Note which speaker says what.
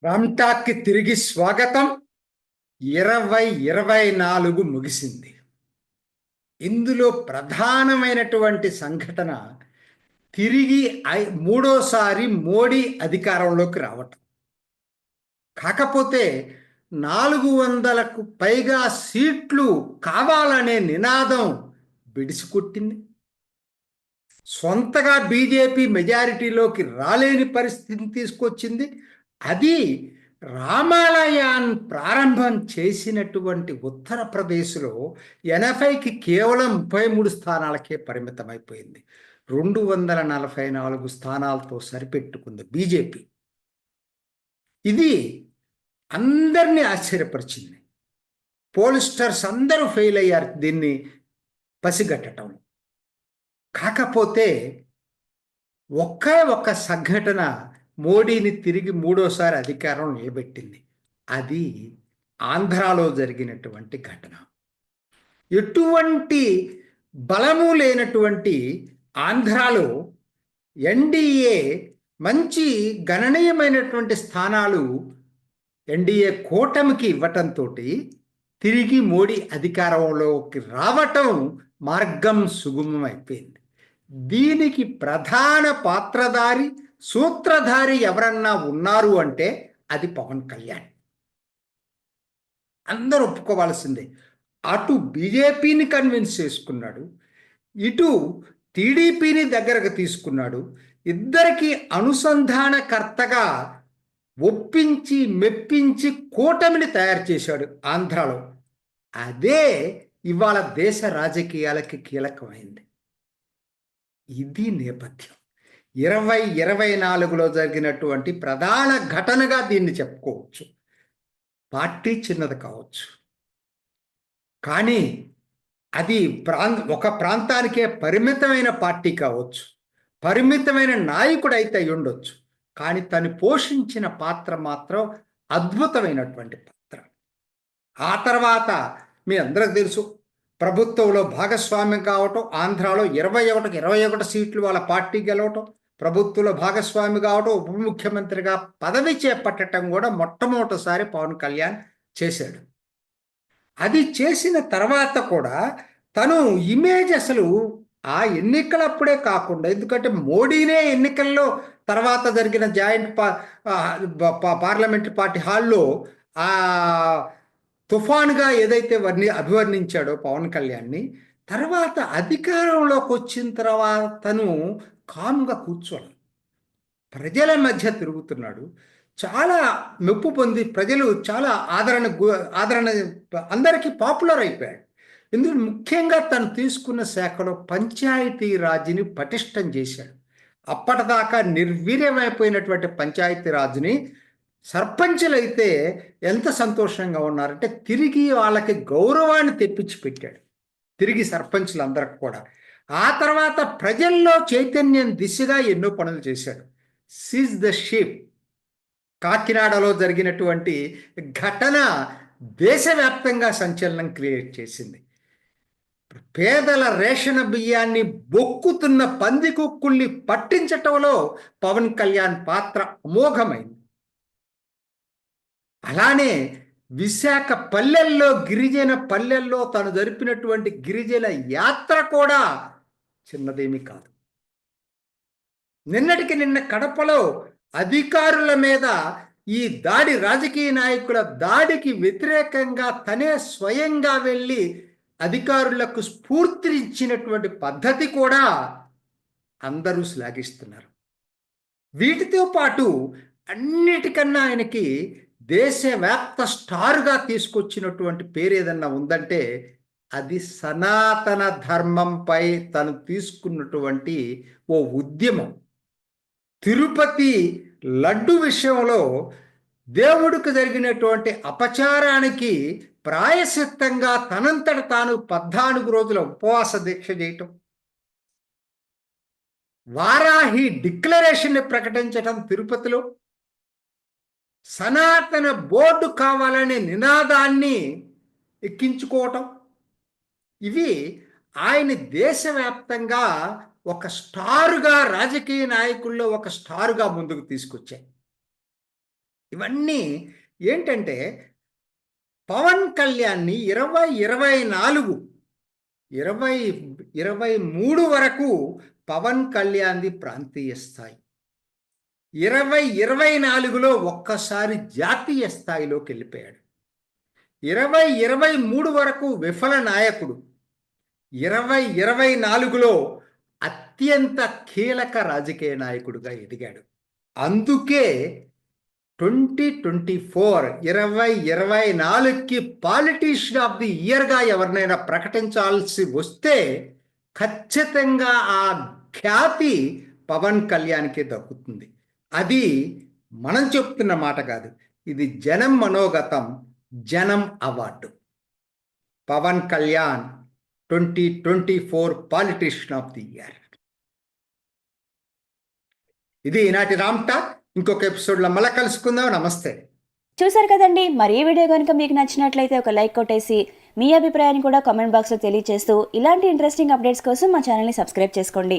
Speaker 1: రామ్టాక్కి తిరిగి స్వాగతం. 2024 ముగిసింది. ఇందులో ప్రధానమైనటువంటి సంఘటన తిరిగి మూడోసారి మోడీ అధికారంలోకి రావటం. కాకపోతే 400కు పైగా సీట్లు కావాలనే నినాదం బిడిసికొట్టింది. సొంతగా బీజేపీ మెజారిటీలోకి రాలేని పరిస్థితిని తీసుకొచ్చింది. అది రామాలయాన్ ప్రారంభం చేసినటువంటి ఉత్తరప్రదేశ్లో 80కి కేవలం 33 స్థానాలకే పరిమితమైపోయింది. 244 స్థానాలతో సరిపెట్టుకుంది బీజేపీ. ఇది అందరినీ ఆశ్చర్యపరిచింది. పోలిస్టర్స్ అందరూ ఫెయిల్ అయ్యారు దీన్ని పసిగట్టడం. కాకపోతే ఒకే ఒక్క సంఘటన మోడీని తిరిగి మూడోసారి అధికారం నిలబెట్టింది. అది ఆంధ్రాలో జరిగినటువంటి ఘటన. ఎటువంటి బలము లేనటువంటి ఆంధ్రాలో ఎన్డీఏ మంచి గణనీయమైనటువంటి స్థానాలు ఎన్డీఏ కూటమికి ఇవ్వటంతో తిరిగి మోడీ అధికారంలోకి రావటం మార్గం సుగమమైపోయింది. దీనికి ప్రధాన పాత్రధారి సూత్రధారి ఎవరన్నా ఉన్నారు అంటే అది పవన్ కళ్యాణ్. అందరూ ఒప్పుకోవాల్సిందే. అటు బీజేపీని కన్విన్స్ చేసుకున్నాడు, ఇటు టీడీపీని దగ్గరకు తీసుకున్నాడు. ఇద్దరికి అనుసంధానకర్తగా ఒప్పించి మెప్పించి కూటమిని తయారు చేశాడు ఆంధ్రాలో. అదే ఇవాళ దేశ రాజకీయాలకి కీలకమైంది. ఇది నేపథ్యం. 2024లో జరిగినటువంటి ప్రధాన ఘటనగా దీన్ని చెప్పుకోవచ్చు. పార్టీ చిన్నది కావచ్చు, కానీ అది ఒక ప్రాంతానికే పరిమితమైన పార్టీ కావచ్చు, పరిమితమైన నాయకుడు అయితే అయి ఉండొచ్చు, కానీ తను పోషించిన పాత్ర మాత్రం అద్భుతమైనటువంటి పాత్ర. ఆ తర్వాత మీ అందరికి తెలుసు, ప్రభుత్వంలో భాగస్వామ్యం కావటం, ఆంధ్రాలో 21 సీట్లు వాళ్ళ పార్టీ గెలవటం, ప్రభుత్వంలో భాగస్వామి కావటం, ఉప ముఖ్యమంత్రిగా పదవి చేపట్టడం కూడా మొట్టమొదటిసారి పవన్ కళ్యాణ్ చేశాడు. అది చేసిన తర్వాత కూడా తను ఇమేజ్ అసలు ఆ ఎన్నికలప్పుడే కాకుండా, ఎందుకంటే మోడీనే ఎన్నికల్లో తర్వాత జరిగిన జాయింట్ పార్లమెంటరీ పార్టీ హాల్లో ఆ తుఫాన్గా ఏదైతే అభివర్ణించాడో పవన్ కళ్యాణ్ని, తర్వాత అధికారంలోకి వచ్చిన తర్వాత తను కామ్గా కూర్చోడు, ప్రజల మధ్య తిరుగుతున్నాడు. చాలా మెప్పు పొంది ప్రజలు చాలా ఆదరణ అందరికీ పాపులర్ అయిపోయాడు. ఇందులో ముఖ్యంగా తను తీసుకున్న శాఖలో పంచాయతీ రాజ్ని పటిష్టం చేశాడు. అప్పటిదాకా నిర్వీర్యమైపోయినటువంటి పంచాయతీ రాజ్ని సర్పంచులు అయితే ఎంత సంతోషంగా ఉన్నారంటే తిరిగి వాళ్ళకి గౌరవాన్ని తెప్పించి పెట్టాడు, తిరిగి సర్పంచులందరికి కూడా. ఆ తర్వాత ప్రజల్లో చైతన్యం దిశగా ఎన్నో పనులు చేశాడు. సీజ్ ద షిప్ కాకినాడలో జరిగినటువంటి ఘటన దేశవ్యాప్తంగా సంచలనం క్రియేట్ చేసింది. పేదల రేషన్ బియ్యాన్ని బొక్కుతున్న పందికొక్కుల్ని పట్టించటంలో పవన్ కళ్యాణ్ పాత్ర అమోఘమైంది. అలానే విశాఖ పల్లెల్లో, గిరిజన పల్లెల్లో తను జరిపినటువంటి గిరిజన యాత్ర కూడా చిన్నదేమీ కాదు. నిన్న కడపలో అధికారుల మీద ఈ దాడి, రాజకీయ నాయకుల దాడికి వ్యతిరేకంగా తనే స్వయంగా వెళ్ళి అధికారులకు స్ఫూర్తినిచ్చినటువంటి పద్ధతి కూడా అందరూ శ్లాఘిస్తున్నారు. వీటితో పాటు అన్నిటికన్నా ఆయనకి దేశవ్యాప్త స్టార్గా తీసుకొచ్చినటువంటి పేరు ఏదన్నా ఉందంటే అది సనాతన ధర్మంపై తను తీసుకున్నటువంటి ఓ ఉద్యమం. తిరుపతి లడ్డు విషయంలో దేవుడికి జరిగినటువంటి అపచారానికి ప్రాయశ్చిత్తంగా తనంతట తాను 14 రోజుల ఉపవాస దీక్ష చేయటం, వారాహి డిక్లరేషన్ని ప్రకటించటం, తిరుపతిలో సనాతన బోర్డు కావాలనే నినాదాన్ని ఎక్కించుకోవటం, ఇవి ఆయన దేశవ్యాప్తంగా ఒక స్టారుగా, రాజకీయ నాయకుల్లో ఒక స్టారుగా ముందుకు తీసుకొచ్చాయి. ఇవన్నీ ఏంటంటే పవన్ కళ్యాణ్ని 2024 2023 వరకు పవన్ కళ్యాణ్ది ప్రాంతీయ స్థాయి, 2024లో ఒక్కసారి జాతీయ స్థాయిలోకి వెళ్ళిపోయాడు. 2023 వరకు విఫల నాయకుడు, 2024లో అత్యంత కీలక రాజకీయ నాయకుడిగా ఎదిగాడు. అందుకే 2024కి పాలిటీషియన్ ఆఫ్ ది ఇయర్గా ఎవరినైనా ప్రకటించాల్సి వస్తే ఖచ్చితంగా ఆ ఖ్యాతి పవన్ కళ్యాణ్కి దక్కుతుంది. అది మనం చెప్తున్న మాట కాదు, ఇది జనం మనోగతం, జనం award. Pawan Kalyan 2024 politician of the year. ఇది ఈనాటి రామ్ టాక్. ఇంకొక ఎపిసోడ్లో మళ్ళీ కలుసుకుందాం. నమస్తే.
Speaker 2: చూసారు కదండి, మరి ఈ వీడియో కనుక మీకు నచ్చినట్లయితే ఒక లైక్ కొట్టేసి మీ అభిప్రాయాన్ని కూడా కామెంట్ బాక్స్లో తెలియజేస్తూ ఇలాంటి ఇంట్రెస్టింగ్ అప్డేట్స్ కోసం మా ఛానల్ని సబ్స్క్రైబ్ చేసుకోండి.